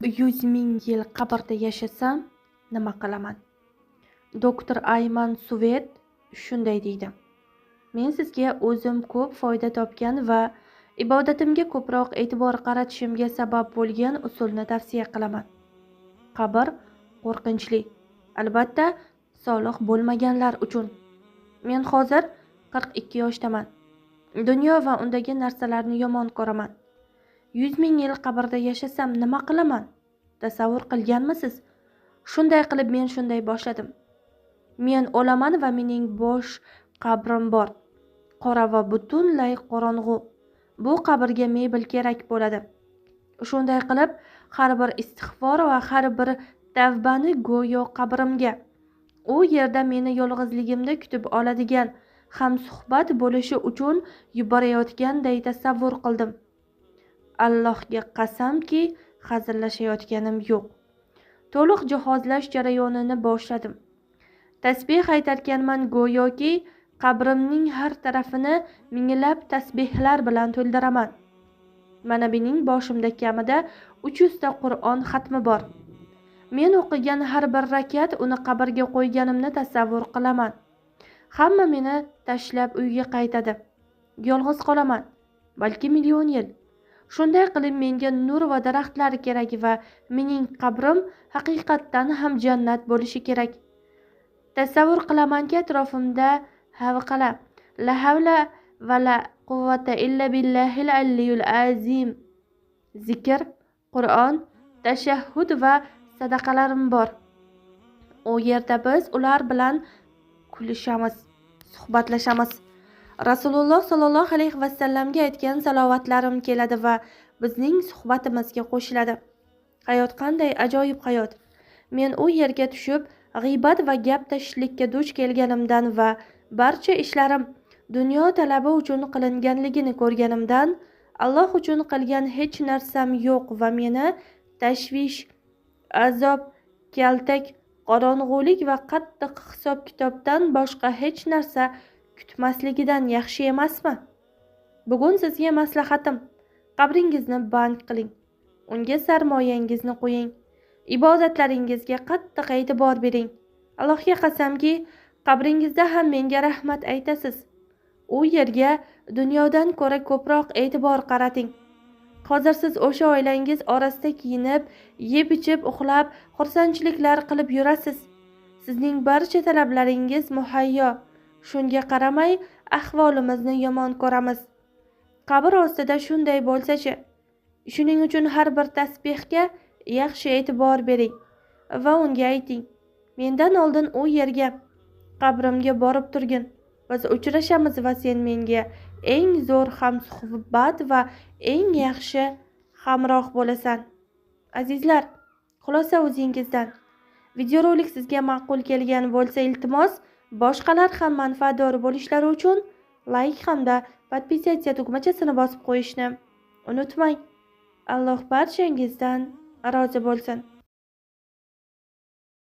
100 ming yil qabrda yashasam nima qilaman? Doktor Ayman Suvet shunday deydi: Men sizga o'zim ko'p foyda topgan va ibodatimga ko'proq e'tibor qaratishimga sabab bo'lgan usulni tavsiya qilaman. Qabr qo'rqinchli, albatta, solih bo'lmaganlar uchun. Men hozir 42 yoshdaman. Dunyo va undagi narsalarni yomon ko'raman. 100 ming yil qabrda yashasam nima qilaman? Tasavvur qilganmisiz? Shunday qilib men shunday boshladim. Men o'laman va mening bo'sh qabrim bor. Qora va butunlay qorong'u. Bu qabrga mebel kerak bo'ladi. Shunday qilib, har bir istig'for va har bir tavbani go'yo qabrimga, u yerda meni yolg'izligimda kutib oladigan hamsuhbat bo'lishi uchun yuborayotganday tasavvur qildim. Allohga qasamki, hazillashayotganim yo'q. To'liq jihozlash jarayonini boshladim. Tasbih aytarkanman, go'yoki qabrimning har tarafini minglab tasbihlar bilan to'ldiraman. Mana mening boshimda kamida 300 ta Qur'on xatmi bor. Men o'qigan har bir rakat uni qabrga qo'yganimni tasavvur qilaman. Hamma meni tashlab uyga qaytadi. Yolg'iz qolaman, balki million yil. Shunday qilib menga nur va daraxtlar kerak va mening qabrim haqiqatdan ham jannat bo'lishi kerak. Tasavvur qilamanki, atrofimda havqala, la havla va la quvvata illa billahil aliyyul azim. Zikr, Qur'on, tashahhud va sadaqalarim bor. U yerda biz ular bilan kulishamiz, suhbatlashamiz. Rasululloh sollallohu alayhi vasallamga aytgan salovatlarim keladi va bizning suhbatimizga qo'shiladi. Hayot qanday ajoyib hayot. Men u yerga tushib, g'iybat va gap tashishlikka duch kelganimdan va barcha ishlarim dunyo talabi uchun qilinganligini ko'rganimdan Alloh uchun qilgan hech narsam yo'q va meni tashvish, azob, kaltak, qorong'ulik va qattiq hisob-kitobdan boshqa hech narsa kutmasligidan yaxshi emasmi? Bugun sizga maslahatim: qabringizni band qiling. Unga sarmoyangizni qo'ying. Ibodatlaringizga qattiq e'tibor bering. Allohga qasamki, qabringizda ham menga rahmat aytasiz. U yerga dunyodan ko'ra ko'proq e'tibor qarating. Hozir siz o'sha oilangiz orasida kiyinib, yeb-ichib, uxlab, xursandchiliklar qilib yurasiz. Sizning barcha talablaringiz muhayyo. Shunga qaramay, ahvolimizni yomon ko'ramiz. Qabr ostida shunday bo'lsa-chi? Shuning uchun har bir tasbihga yaxshi e'tibor bering va unga ayting: mendan oldin u yerga, qabrimga borib turgin. Biz uchrashamiz va sen menga eng zo'r hamsuhbat va eng yaxshi hamroh bo'lasan. Azizlar, xulosa o'zingizdan. Videorolik sizga ma'qul kelgan bo'lsa, iltimos, boshqalar ham manfaatdor bo'lishlari uchun like hamda podpisatsiya tugmachasini bosib qo'yishni unutmang. Alloh barchangizdan rozi bo'lsin.